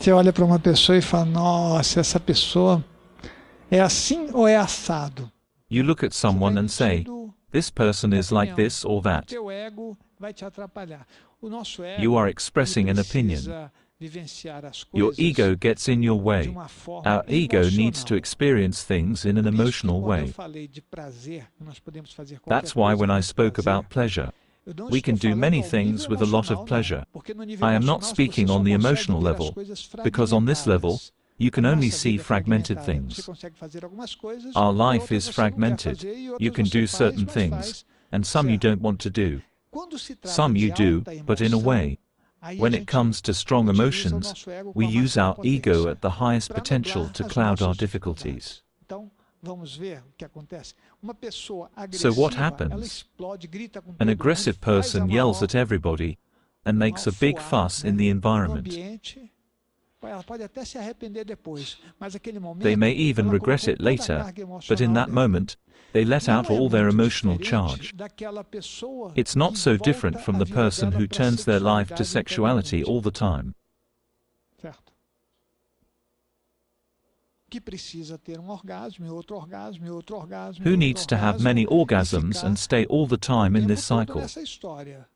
Você olha para uma pessoa e fala, nossa, essa pessoa é assim ou é assado? You look at someone and say, this person is like this or that. Teu ego vai te atrapalhar. O nosso ego, You are expressing an opinion. precisa vivenciar as Your coisas ego gets in your de way. uma forma Our ego needs to emocional. experience things in an Por isso que emotional quando eu way. falei de prazer, nós podemos fazer qualquer That's why coisa when com I spoke prazer. about pleasure, Eu não we estou can do falando many ao things nível with a lot emocional, of pleasure. não, porque no nível I am not emocional speaking você só on the consegue emotional ver as level, coisas because on this level, fragmentadas. you A can only nossa see vida é fragmented fragmentada. Você things. consegue fazer algumas coisas Our e life outras is você não quer fragmented. fazer e You outras can você do faz, certain mas things, faz. and some you Certo. don't want to do. Quando se trata Some you de do, alta but in a emoção, way. aí a When it gente comes to strong utiliza o emotions, nosso ego com we a use máxima our ego potência at the highest para potential nublar to as cloud our nossas difficulties. dificuldades. Então, vamos ver o que acontece. Uma pessoa So what agressiva, ela happens? explode, grita com An todo aggressive mundo, faz a person yells maior, at everybody and makes a big fuss in the no environment. ambiente. Ela pode até se arrepender depois, mas aquele momento They may even ela regret colocou it toda a later, carga but in emocional that dela. moment, they let Não out é all their muito emotional diferente charge. daquela pessoa It's not que so different volta from a the vida person dela who pra turns their life to sexualidade sexuality all the time. Certo. Que precisa ter um orgasmo, e outro orgasmo, e outro orgasmo, e Who outro needs to have orgasmo, many e orgasms ficar and stay all the time in o this tempo todo cycle? nessa história.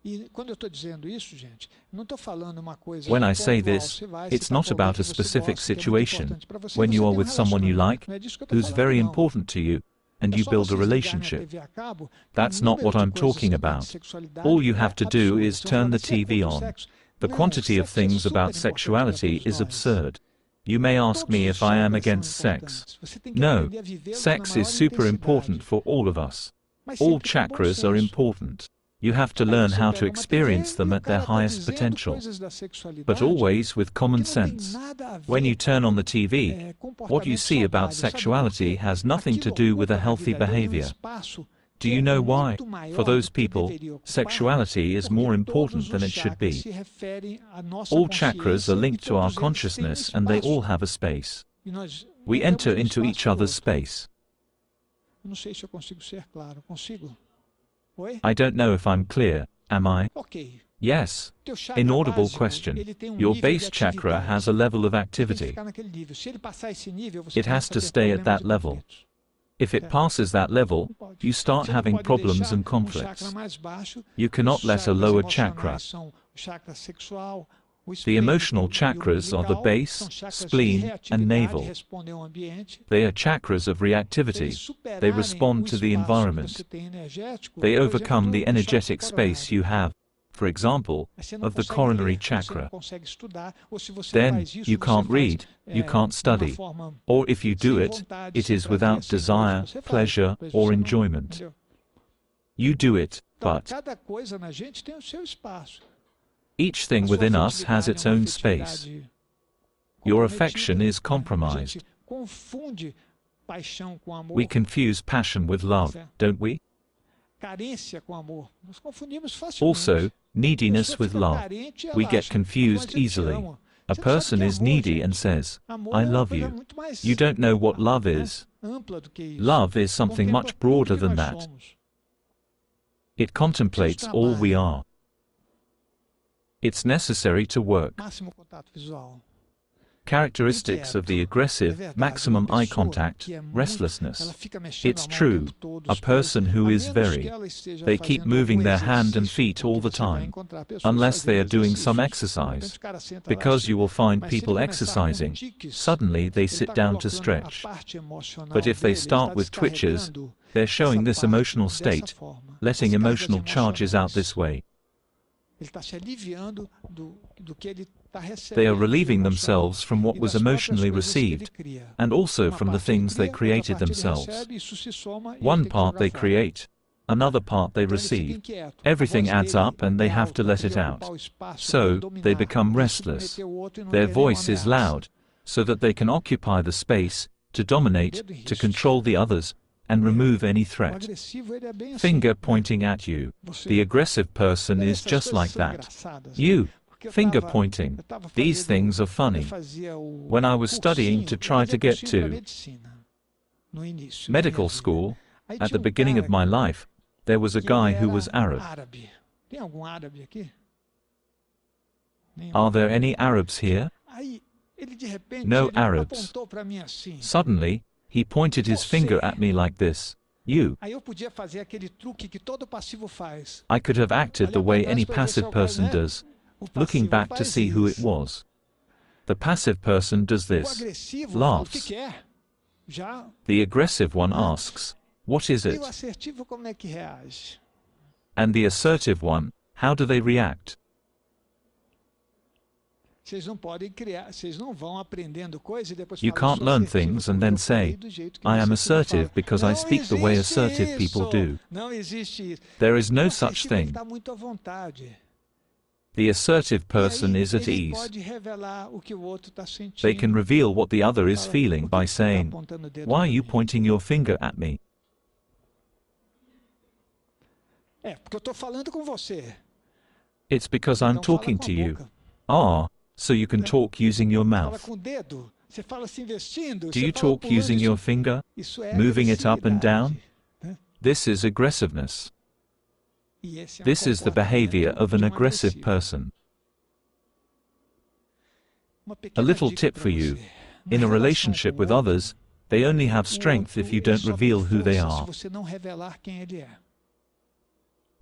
E quando eu estou dizendo isso, gente, não estou falando uma coisa When I say pontual. this, Você vai, it's se tá not com alguém about que a você specific gosta, que é muito situation. importante para você, When você you are tem um with someone you like, relacionamento. Não é disso que eu estou who's falando, very não. important to you, and É you só build a vocês ligarem a relationship. TV a cabo, que o That's not número what de I'm coisas talking que tem de about. sexualidade All you é have to do absurdo. is Você vai falar, turn the mas você é TV contra o on. sexo? The Não, quantity of sexo é things super about importante sexuality para is todos nós. absurd. You may ask me if I am against sex. Você tem que No, aprender a vivê-los na sex maior is super important intensidade. for all of us. Mas All sempre com bom chakras are senso. important. You have to Aí learn você how pega to uma experience TV them e o at their cara tá highest dizendo potential, coisas da but sexualidade always with que common não tem sense. nada a When you ver turn com on the TV, what you comportamento see about saudável. Sabe por sexuality quê? has nothing to Aquilo do with a ocupa na healthy vida dele behavior. espaço Do que you é know why? muito maior For those do que people, deveria ocupar, sexuality is porque more todos important than os it should chakras be. se referem à nossa All chakras are consciência e linked to our todos eles têm um consciousness and they all espaço. have a space. E nós We entramos enter no into espaço each do other's outro. space. Eu não sei se eu consigo ser claro. Consigo? Oi? I don't know if I'm clear, am I? Ok. Yes. Teu chakra Inaudible básico, question. ele tem Your nível de base chakra atividade. has a level of Ele tem que activity. ficar naquele nível. Se ele passar esse nível, você It has começa a to ter stay at problemas that e level. conflitos. If it Certo? passes that level, Não pode. you start Você não having pode problems deixar and chakra conflicts. mais baixo. You cannot Os let a chakras lower emocionais chakra. são o chakra sexual, o The esplênico emotional e o chakras are the umbilical. base, São chakras de spleen, and reatividade, navel. respondem ao ambiente. They are chakras of Se eles reactivity. superarem They o respond to the espaço que environment. você tem energético, They por overcome exemplo, the do chakra energetic space you coronário. have, for example, Mas você não of the consegue coronary ler, você não chakra. consegue estudar, ou se você Then, faz isso, you você can't faz read, you can't de uma study, forma or if you do sem it, vontade, it sem is prazer, without sem gozo. desire, Você faz, pleasure, mas or você não, enjoyment. entendeu? You do it, Então, but cada coisa na gente tem o seu espaço. each thing A sua within us has afetividade its é uma own space. afetividade Your comprometida, affection is né? A compromised. gente confunde paixão com amor, We confuse passion with love, certo? don't we? Carência com amor. Nós confundimos facilmente. Also, A neediness pessoa with fica love. carente, ela We get acha, confused "Fulano, eu te easily. amo." A Você não sabe o person que é is amor, needy gente. and says, Amor I é uma love coisa you. muito mais You don't know what love né, is. ampla do que isso. Love is something Contempla much tudo broader que than nós that. somos. It contemplates all we are. It's necessary to work. Máximo contato visual. Characteristics of the aggressive, maximum eye contact, restlessness. It's true, a person who is very, they keep moving their hand and feet all the time, unless they are doing some exercise, because you will find people exercising, suddenly they sit down to stretch. But if they start with twitches, they're showing this emotional state, letting emotional charges out this way. They are relieving themselves from what was emotionally received, and also from the things they created themselves. One part they create, another part they receive. Everything adds up and they have to let it out. So, they become restless. Their voice is loud, so that they can occupy the space, to dominate, to control the others, and remove any threat. Finger pointing at you. The aggressive person is just like that. You. Finger pointing. These things are funny. When I was studying to try to get to medical school, at the beginning of my life, there was a guy who was Arab. Are there any Arabs here? No Arabs. Suddenly, he pointed his finger at me like this. You. I could have acted the way any passive person does, looking back to see who it was. The passive person does this, laughs. The aggressive one asks, "What is it?" And the assertive one, how do they react? You can't learn things and then say, "I am assertive because I speak the way assertive people do." There is no such thing. The assertive person is at ease. They can reveal what the other is feeling by saying, "Why are you pointing your finger at me?" It's because I'm talking to you. Ah, so you can talk using your mouth. Do you talk using your finger, moving it up and down? This is aggressiveness. This is the behavior of an aggressive person. A little tip for you. In a relationship with others, they only have strength if you don't reveal who they are.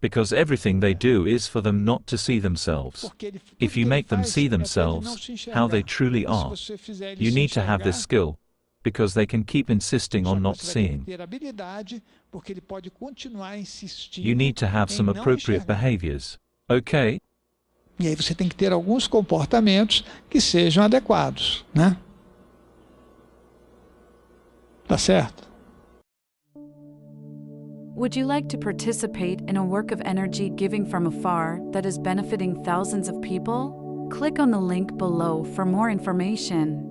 Because everything they do is for them not to see themselves. If you make them see themselves, how they truly are, you need to have this skill, because they can keep insisting on not seeing. You need to have some appropriate behaviors, okay? E aí você tem que ter alguns comportamentos que sejam adequados, né? Tá certo? Would you like to participate in a work of energy giving from afar that is benefiting thousands of people? Click on the link below for more information.